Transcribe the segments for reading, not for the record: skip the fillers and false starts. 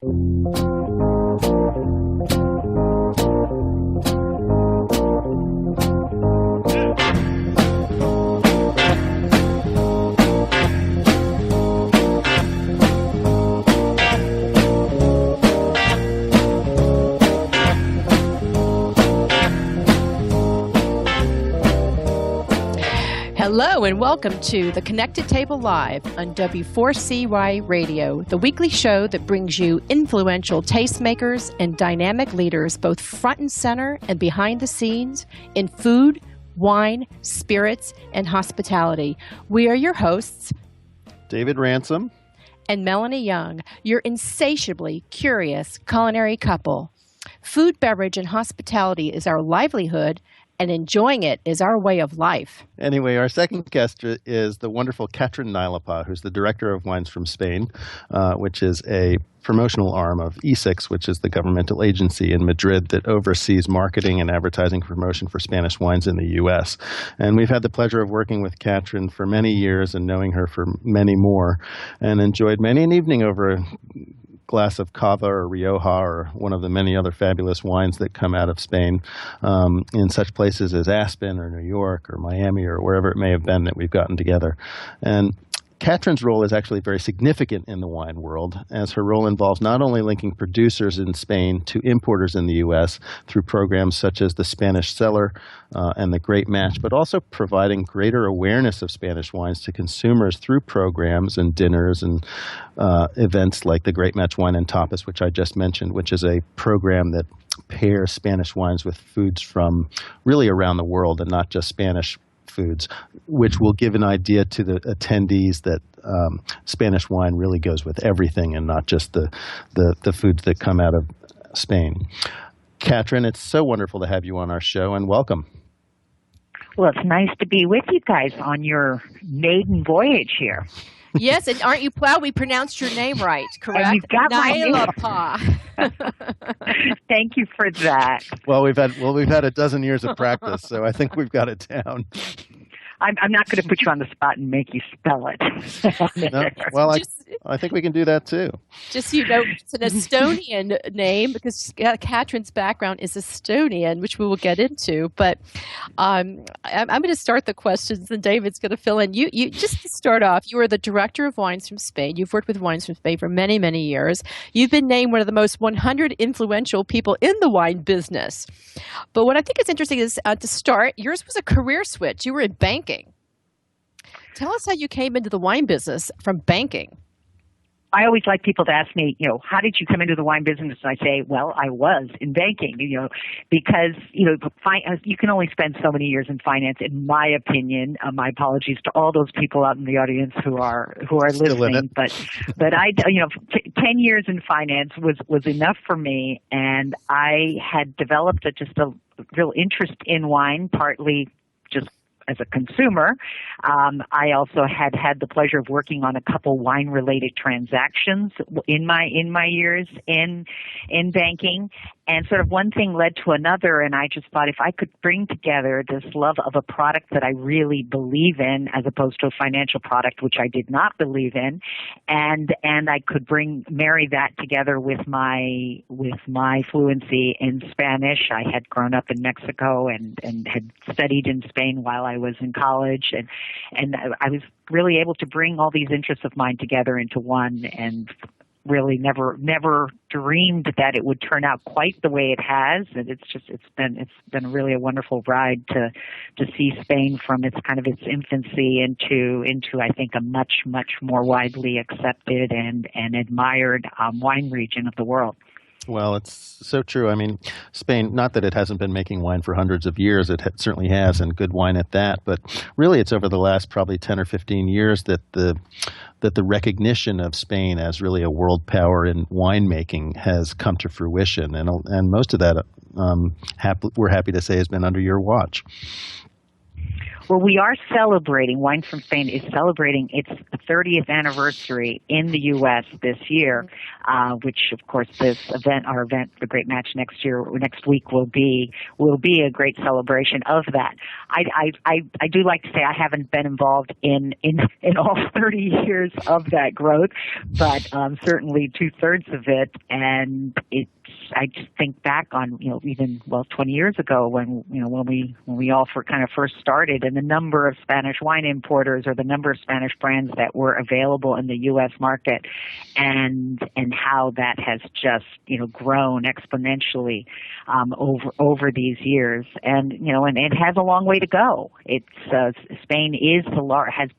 Hello and welcome to The Connected Table Live on W4CY Radio, the weekly show that brings you influential tastemakers and dynamic leaders both front and center and behind the scenes in food, wine, spirits, and hospitality. We are your hosts, David Ransom and Melanie Young, your insatiably curious culinary couple. Food, beverage, and hospitality is our livelihood, and enjoying it is our way of life. Anyway, our second guest is the wonderful Katrin Naelapaa, who's the director of Wines from Spain, which is a promotional arm of E6, which is the governmental agency in Madrid that oversees marketing and advertising promotion for Spanish wines in the U.S. And we've had the pleasure of working with Katrin for many years and knowing her for many more, and enjoyed many an evening over a glass of cava or rioja or one of the many other fabulous wines that come out of Spain in such places as Aspen or New York or Miami or wherever it may have been that we've gotten together. And Katrin's role is actually very significant in the wine world, as her role involves not only linking producers in Spain to importers in the U.S. through programs such as the Spanish Cellar and the Great Match, but also providing greater awareness of Spanish wines to consumers through programs and dinners and events like the Great Match Wine and Tapas, which I just mentioned, which is a program that pairs Spanish wines with foods from really around the world and not just Spanish foods, which will give an idea to the attendees that Spanish wine really goes with everything and not just the foods that come out of Spain. Katrin, it's so wonderful to have you on our show, and welcome. Well, it's nice to be with you guys on your maiden voyage here. Yes, and aren't you proud we pronounced your name right, correct? And you've got Naelapaa. Thank you for that. Well, we've had a dozen years of practice, so I think we've got it down. I'm not going to put you on the spot and make you spell it. No? Well, I think we can do that too. Just so you know, it's an Estonian name because Katrin's background is Estonian, which we will get into. But I'm going to start the questions, and David's going to fill in. You just to start off, you are the director of Wines from Spain. You've worked with Wines from Spain for many, many years. You've been named one of the most 100 influential people in the wine business. But what I think is interesting is to start, yours was a career switch. You were in banking. Tell us how you came into the wine business from banking. I always like people to ask me, how did you come into the wine business? And I say, well, I was in banking, because, you can only spend so many years in finance, in my opinion. My apologies to all those people out in the audience who are listening. But I, 10 years in finance was enough for me. And I had developed just a real interest in wine, partly just as a consumer. I also had the pleasure of working on a couple wine-related transactions in my years in banking, and sort of one thing led to another, and I just thought if I could bring together this love of a product that I really believe in, as opposed to a financial product which I did not believe in, and I could marry that together with my fluency in Spanish. I had grown up in Mexico and had studied in Spain while I was in college, and I was really able to bring all these interests of mine together into one, and really never dreamed that it would turn out quite the way it has. And it's been really a wonderful ride to see Spain from its infancy into I think a much more widely accepted and admired wine region of the world. Well, it's so true. I mean, Spain, not that it hasn't been making wine for hundreds of years, it certainly has, and good wine at that, but really it's over the last probably 10 or 15 years that the recognition of Spain as really a world power in winemaking has come to fruition, and most of that, we're happy to say, has been under your watch. Well, we are celebrating. Wine from Spain is celebrating its 30th anniversary in the U.S. this year, which, of course, our event, the Great Match next week, will be a great celebration of that. I do like to say I haven't been involved in all 30 years of that growth, but certainly 2/3 of it, and I just think back on, even 20 years ago when we all first started, and the number of Spanish wine importers or the number of Spanish brands that were available in the U.S. market, and how that has just grown exponentially over these years, and it has a long way to go. Spain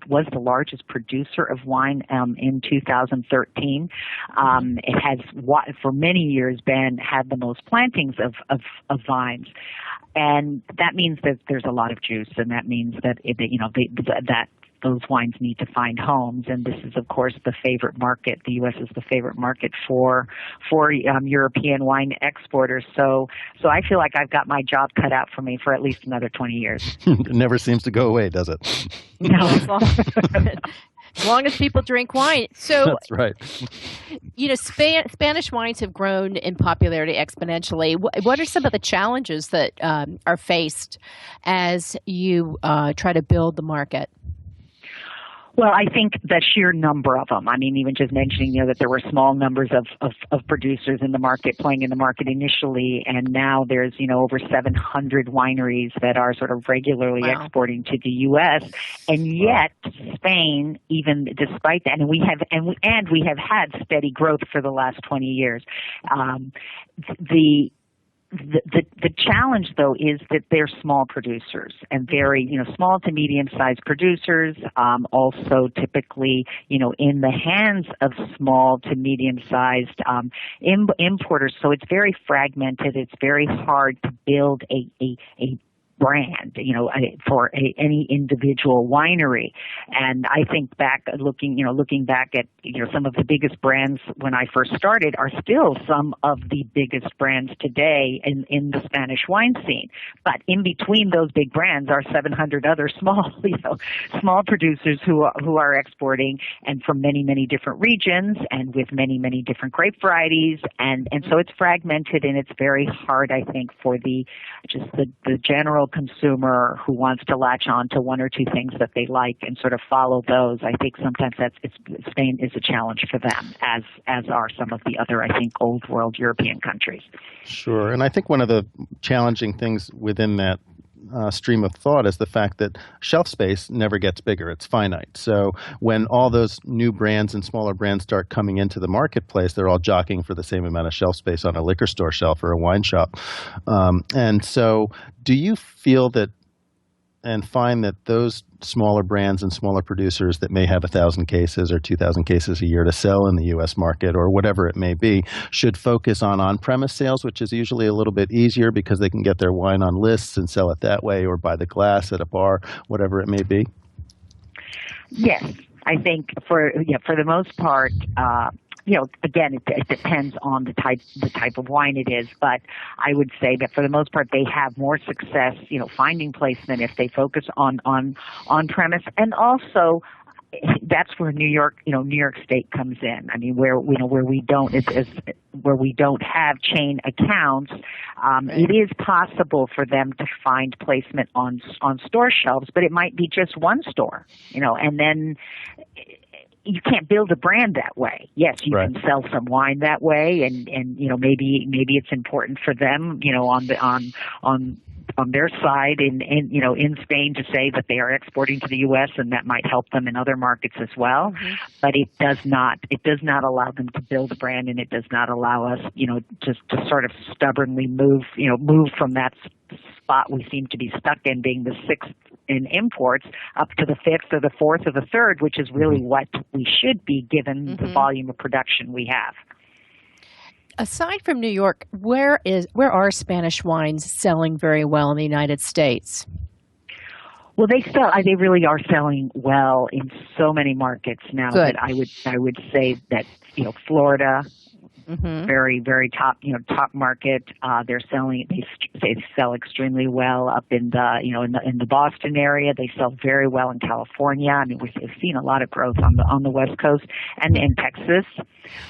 was the largest producer of wine in 2013. It has for many years had the most plantings of vines, and that means that there's a lot of juice, and that means that that those wines need to find homes, and this is, of course, the favorite market. The U.S. is the favorite market for European wine exporters. So I feel like I've got my job cut out for me for at least another 20 years. It never seems to go away, does it? No. As long as people drink wine. So that's right. Spanish wines have grown in popularity exponentially. What are some of the challenges that are faced as you try to build the market? Well, I think the sheer number of them. I mean, even just mentioning, that there were small numbers of producers in the market, playing in the market initially, and now there's, over 700 wineries that are sort of regularly exporting to the U.S. And yet, Spain, even despite that, and we have had steady growth for the last 20 years. The challenge, though, is that they're small producers and very, small to medium-sized producers, also typically, in the hands of small to medium-sized importers. So it's very fragmented. It's very hard to build a brand, for any individual winery. And I think back, looking back at, some of the biggest brands when I first started are still some of the biggest brands today in the Spanish wine scene. But in between those big brands are 700 other small producers who are exporting, and from many, many different regions and with many, many different grape varieties. And so it's fragmented, and it's very hard, I think, for the general consumer who wants to latch on to one or two things that they like and sort of follow those. I think sometimes Spain is a challenge for them, as are some of the other, I think, old world European countries. Sure. And I think one of the challenging things within that stream of thought is the fact that shelf space never gets bigger. It's finite. So when all those new brands and smaller brands start coming into the marketplace, they're all jockeying for the same amount of shelf space on a liquor store shelf or a wine shop. And so do you feel that and find that those smaller brands and smaller producers that may have 1,000 cases or 2,000 cases a year to sell in the U.S. market or whatever it may be should focus on on-premise sales, which is usually a little bit easier because they can get their wine on lists and sell it that way, or buy the glass at a bar, whatever it may be? Yes, I think for the most part, again, it depends on the type of wine it is, but I would say that for the most part, they have more success, finding placement if they focus on premise, and also that's where New York State comes in. I mean, where we don't have chain accounts, it is possible for them to find placement on store shelves, but it might be just one store, and then you can't build a brand that way. Yes, you can sell some wine that way, and maybe it's important for them, on their side in Spain to say that they are exporting to the U.S. and that might help them in other markets as well. Mm-hmm. But it does not allow them to build a brand, and it does not allow us, just to sort of stubbornly move from that spot we seem to be stuck in, being the sixth in imports, up to the fifth or the fourth or the third, which is really what we should be given the volume of production we have. Aside from New York, where are Spanish wines selling very well in the United States? Well, they really are selling well in so many markets now. That I would say that Florida, Very, very top, top market. They sell extremely well up in the, in the Boston area. They sell very well in California. I mean, we've seen a lot of growth on the West Coast and in Texas.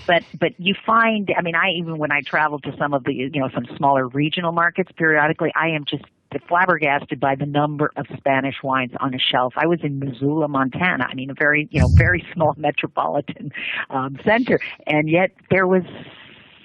But you find, I mean, even when I travel to some of the, some smaller regional markets periodically, I am just flabbergasted by the number of Spanish wines on a shelf. I was in Missoula, Montana. I mean, a very, very small metropolitan center, and yet there was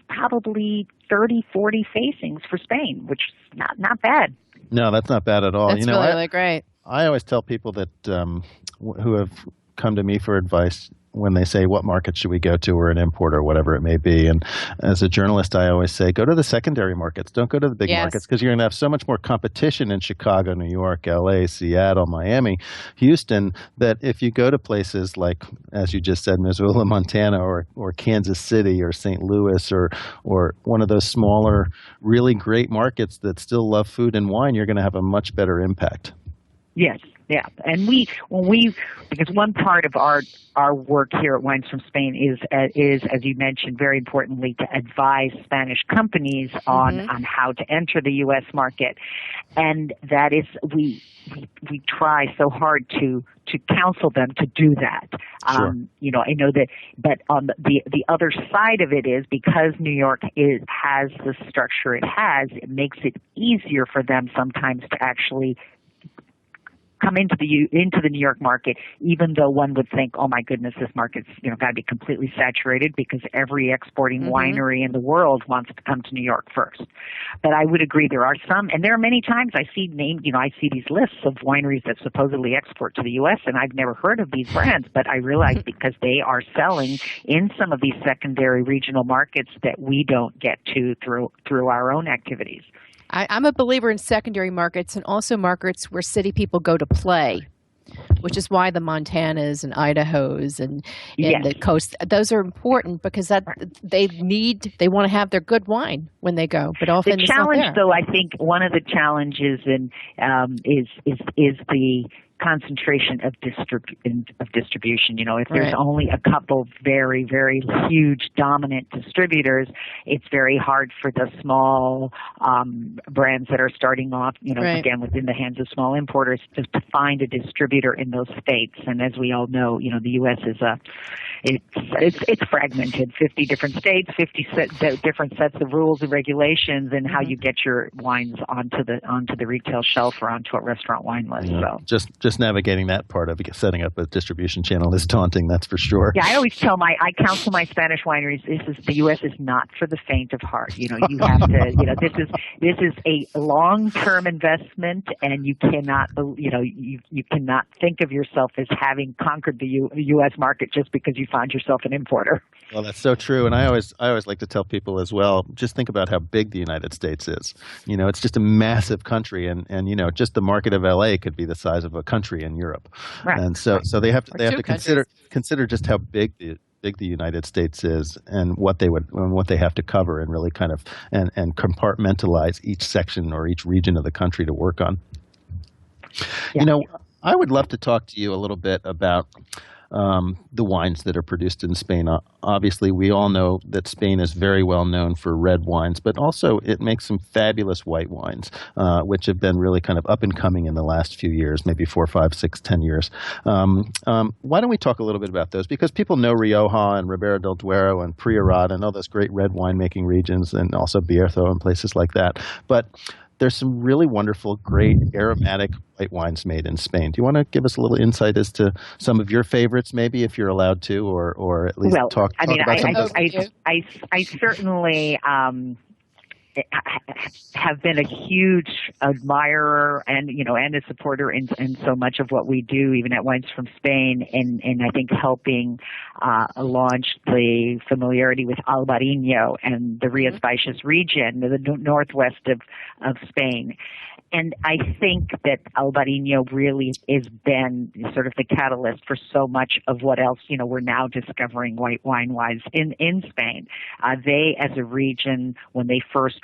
probably 30, 40 facings for Spain, which is not bad. No, that's not bad at all. That's really great. I always tell people that who have come to me for advice when they say, what market should we go to, or an importer, or whatever it may be. And as a journalist, I always say, go to the secondary markets. Don't go to the big markets, because you're going to have so much more competition in Chicago, New York, LA, Seattle, Miami, Houston, that if you go to places like, as you just said, Missoula, Montana, or Kansas City, or St. Louis, or one of those smaller, really great markets that still love food and wine, you're going to have a much better impact. Yes. Yeah, and because one part of our work here at Wines from Spain is, as you mentioned, very importantly, to advise Spanish companies on how to enter the U.S. market, and that is we try so hard to counsel them to do that. Sure. I know that, but on the other side of it is, because New York has the structure it has, it makes it easier for them sometimes to actually come into the New York market, even though one would think, oh my goodness, this market's got to be completely saturated, because every exporting winery in the world wants to come to New York first. But I would agree there are some, and there are many times I see I see these lists of wineries that supposedly export to the U.S. and I've never heard of these brands, but I realize because they are selling in some of these secondary regional markets that we don't get to through our own activities. I'm a believer in secondary markets, and also markets where city people go to play, which is why the Montanas and Idahos and the coast, those are important, because they want to have their good wine when they go. But often the challenge, though, I think one of the challenges is the concentration of distribution. If there's only a couple very, very huge dominant distributors, it's very hard for the small brands that are starting off, again, within the hands of small importers, to find a distributor in those states. And as we all know, the U.S. is it's fragmented, 50 different states, 50 different sets of rules and regulations, and how you get your wines onto the retail shelf or onto a restaurant wine list. Yeah. So just navigating that part of setting up a distribution channel is daunting, that's for sure. Yeah, I always I counsel my Spanish wineries, the U.S. is not for the faint of heart. You have to, this is a long-term investment, and you cannot, you cannot think of yourself as having conquered the U.S. market just because you find yourself an importer. Well, that's so true, and I always like to tell people as well, just think about how big the United States is. It's just a massive country, and just the market of LA could be the size of a country in Europe. Right. And so they have to consider just how big the United States is, and what they have to cover, and really kind of and compartmentalize each section or each region of the country to work on. Yeah. I would love to talk to you a little bit about the wines that are produced in Spain. Obviously, we all know that Spain is very well known for red wines, but also it makes some fabulous white wines, which have been really kind of up and coming in the last few years, maybe 4, 5, 6, 10 years. Why don't we talk a little bit about those? Because people know Rioja and Ribera del Duero and Priorat and all those great red winemaking regions, and also Bierzo and places like that. But there's some really wonderful, great aromatic white wines made in Spain. Do you want to give us a little insight as to some of your favorites, maybe, if you're allowed to, or at least talk about some of those? I certainly have been a huge admirer and a supporter in so much of what we do, even at Wines from Spain, and I think helping launch the familiarity with Albarino and the Rías Baixas region, the northwest of Spain. And I think that Albarino really has been sort of the catalyst for so much of what else, we're now discovering white wine-wise in Spain. They, as a region, when they first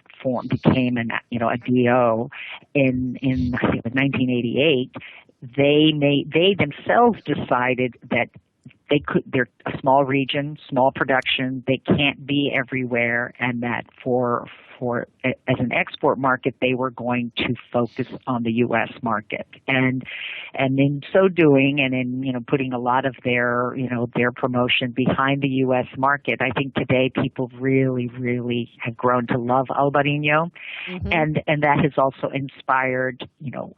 became a DO in I think it was 1988, they themselves decided that they're a small region, small production. They can't be everywhere, and that for as an export market, they were going to focus on the U.S. market, and in so doing, and in putting a lot of their their promotion behind the U.S. market, I think today people really have grown to love Albarino, and that has also inspired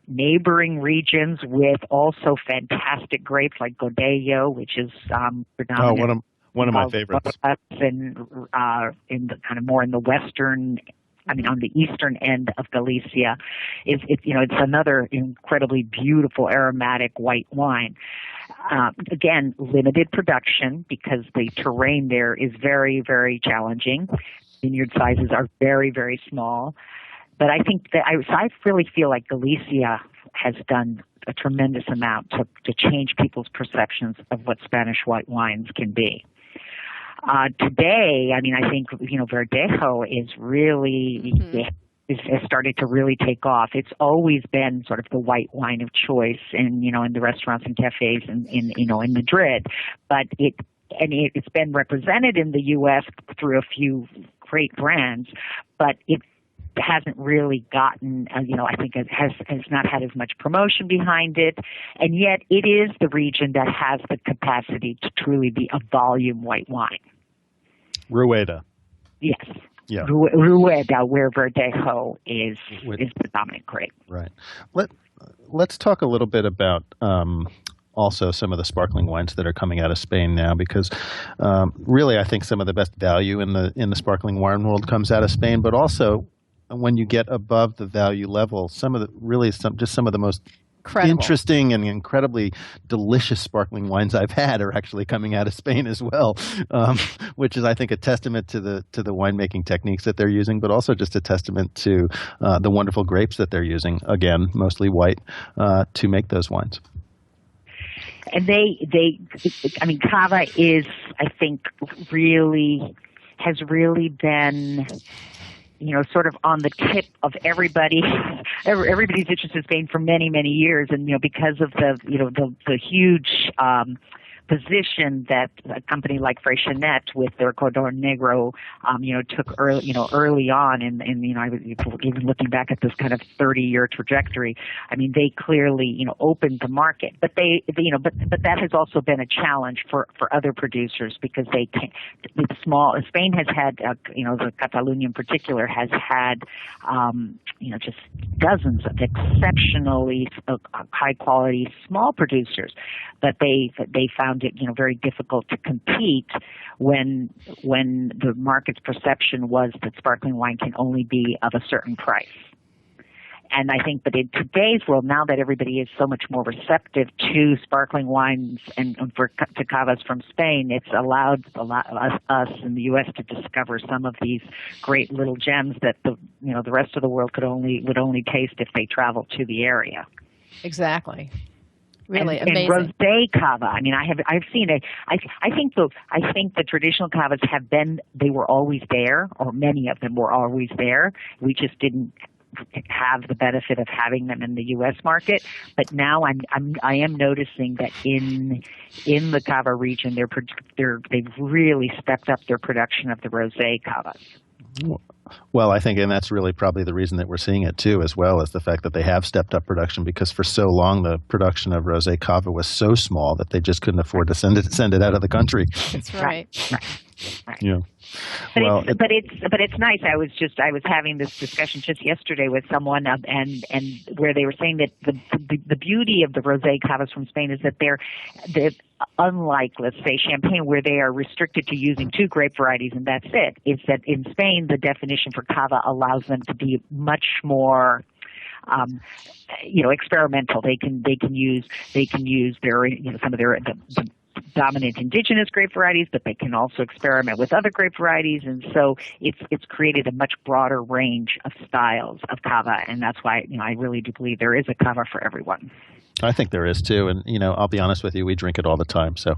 neighboring regions with also fantastic grapes like Godello, which is predominant. One of my favorites. In the kind of more in the western, on the eastern end of Galicia, it's another incredibly beautiful aromatic white wine. Again, limited production because the terrain there is very, very challenging. Vineyard sizes are very, very small. But I think that I really feel like Galicia has done a tremendous amount to change people's perceptions of what Spanish white wines can be. Today, I think, Verdejo is really, has started to really take off. It's always been sort of the white wine of choice in the restaurants and cafes in Madrid. But it's been represented in the U.S. through a few great brands, but it hasn't really gotten, I think it has not had as much promotion behind it, and yet it is the region that has the capacity to truly be a volume white wine. Rueda. Yes. Yeah. Rueda, where Verdejo is the dominant grape. Right. Let's talk a little bit about also some of the sparkling wines that are coming out of Spain now, because really I think some of the best value in the sparkling wine world comes out of Spain, but also when you get above the value level, some of the most interesting and incredibly delicious sparkling wines I've had are actually coming out of Spain as well, which is, I think, a testament to the winemaking techniques that they're using, but also just a testament to the wonderful grapes that they're using, again, mostly white, to make those wines. And Cava is, I think, has really been sort of on the tip of everybody's interest in Spain for many, many years. And, because of the huge, position that a company like Freixenet with their Codorn Negro, took early on I was even looking back at this kind of 30-year trajectory. They clearly, opened the market, but but that has also been a challenge for other producers because they can't, Spain has had, the Catalonia in particular has had, just dozens of exceptionally high quality small producers, but they found it, very difficult to compete when the market's perception was that sparkling wine can only be of a certain price. And I think that in today's world, now that everybody is so much more receptive to sparkling wines and to cavas from Spain, it's allowed us in the U.S. to discover some of these great little gems that the rest of the world would only taste if they traveled to the area. Exactly. Really and amazing. And rosé cava. I've seen it. I think the traditional cavas they were always there, or many of them were always there. We just didn't have the benefit of having them in the U.S. market. But now I am noticing that in the cava region, they've really stepped up their production of the rosé cavas. Well, I think, and that's really probably the reason that we're seeing it too, as well as the fact that they have stepped up production, because for so long the production of rosé cava was so small that they just couldn't afford to send it out of the country. That's right. Right. Yeah. But it's nice. I was having this discussion just yesterday with someone, and where they were saying that the beauty of the rosé cavas from Spain is that they're unlike, let's say, Champagne, where they are restricted to using 2 grape varieties and that's it. Is that in Spain the definition for cava allows them to be much more experimental. They can use their some of their the dominant indigenous grape varieties, but they can also experiment with other grape varieties, and so it's created a much broader range of styles of cava, and that's why I really do believe there is a cava for everyone. I think there is too, and I'll be honest with you, we drink it all the time. So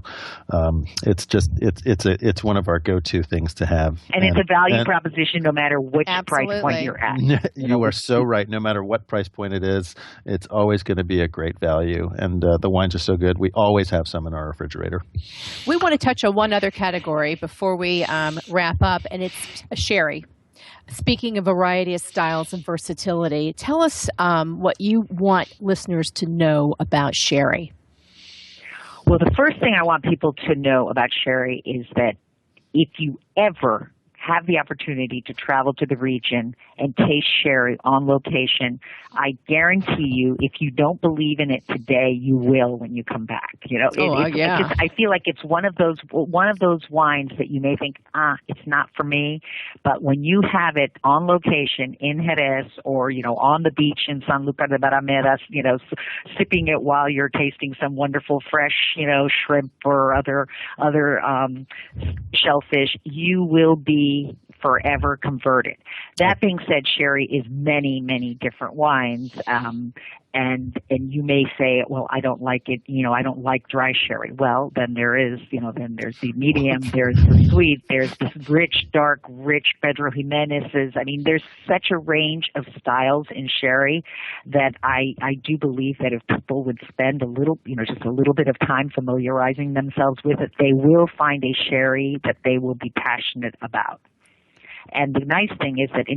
it's one of our go-to things to have, and it's a value proposition no matter which price point you're at. You are so right. No matter what price point it is, it's always going to be a great value, and the wines are so good. We always have some in our refrigerator. We want to touch on one other category before we wrap up, and it's sherry. Speaking of variety of styles and versatility, tell us what you want listeners to know about sherry. Well, the first thing I want people to know about sherry is that if you ever have the opportunity to travel to the region and taste sherry on location, I guarantee you, if you don't believe in it today, you will when you come back. I feel like it's one of those wines that you may think, it's not for me, but when you have it on location in Jerez or on the beach in Sanlúcar de Barramedas, sipping it while you're tasting some wonderful fresh, shrimp or other shellfish, you will be forever converted. That being said, sherry is many, many different wines, and you may say, well, I don't like it. I don't like dry sherry. Well, then there's the medium, there's the sweet, there's this rich, Pedro Jimenez's. I mean, there's such a range of styles in sherry that I do believe that if people would spend just a little bit of time familiarizing themselves with it, they will find a sherry that they will be passionate about. And the nice thing is that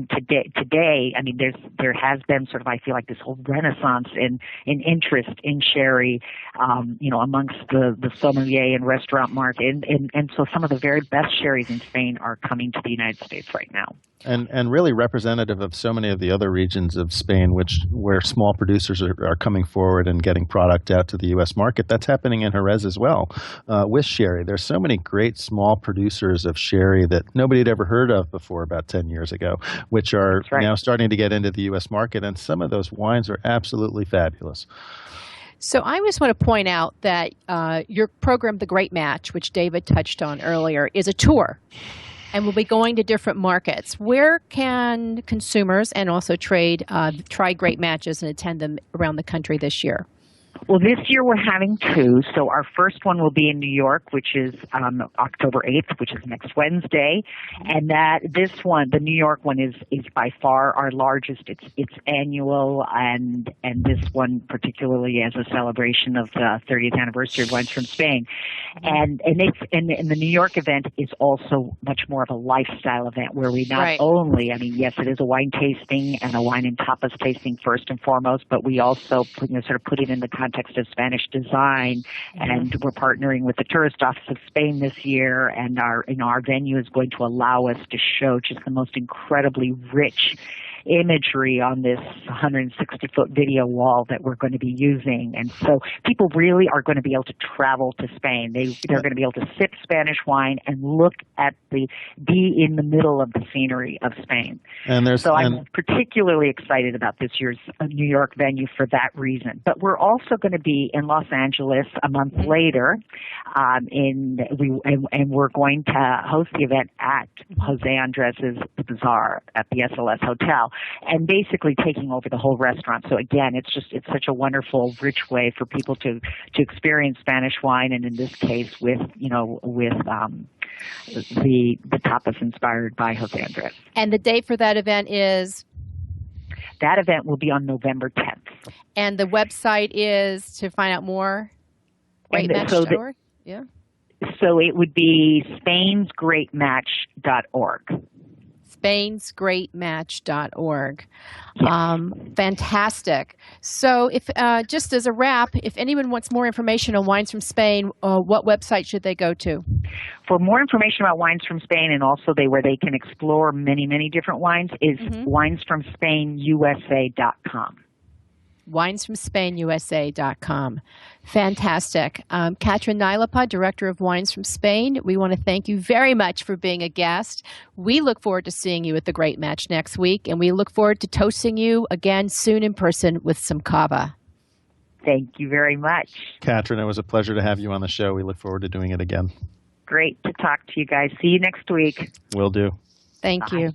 today, I mean, there has been sort of, I feel like, this whole renaissance in interest in sherry, amongst the sommelier and restaurant market, and so some of the very best sherries in Spain are coming to the United States right now. And really representative of so many of the other regions of Spain, where small producers are coming forward and getting product out to the U.S. market. That's happening in Jerez as well with sherry. There's so many great small producers of sherry that nobody had ever heard of before about 10 years ago, which are now starting to get into the U.S. market. And some of those wines are absolutely fabulous. So I just want to point out that your program, The Great Match, which David touched on earlier, is a tour. And we'll be going to different markets. Where can consumers and also trade try great matches and attend them around the country this year? Well, this year we're having two. So our first one will be in New York, which is October 8th, which is next Wednesday. And this one, the New York one, is by far our largest. It's annual, and this one particularly as a celebration of the 30th anniversary of Wines from Spain. And the New York event is also much more of a lifestyle event where we not only, I mean, yes, it is a wine tasting and a wine and tapas tasting first and foremost, but we also sort of put it in the context of Spanish design, and we're partnering with the Tourist Office of Spain this year, and our venue is going to allow us to show just the most incredibly rich imagery on this 160-foot video wall that we're going to be using. And so people really are going to be able to travel to Spain. They're going to be able to sip Spanish wine and be in the middle of the scenery of Spain. I'm particularly excited about this year's New York venue for that reason. But we're also going to be in Los Angeles a month later, and we're going to host the event at Jose Andres's Bazaar at the SLS Hotel, and basically taking over the whole restaurant. So again, it's such a wonderful, rich way for people to experience Spanish wine, and in this case with the tapas inspired by Jose Andres. And the date for that event is? That event will be on November 10th. And the website is to find out more? Greatmatch.org? Yeah. So it would be spainsgreatmatch.org. spainsgreatmatch.org. Fantastic. So if just as a wrap, if anyone wants more information on Wines from Spain, what website should they go to? For more information about Wines from Spain, and also where they can explore many, many different wines, is winesfromspainusa.com. winesfromspainusa.com. Fantastic. Katrin Naelapaa, Director of Wines from Spain, we want to thank you very much for being a guest. We look forward to seeing you at the Great Match next week, and we look forward to toasting you again soon in person with some cava. Thank you very much. Katrin, it was a pleasure to have you on the show. We look forward to doing it again. Great to talk to you guys. See you next week. Will do. Thank you.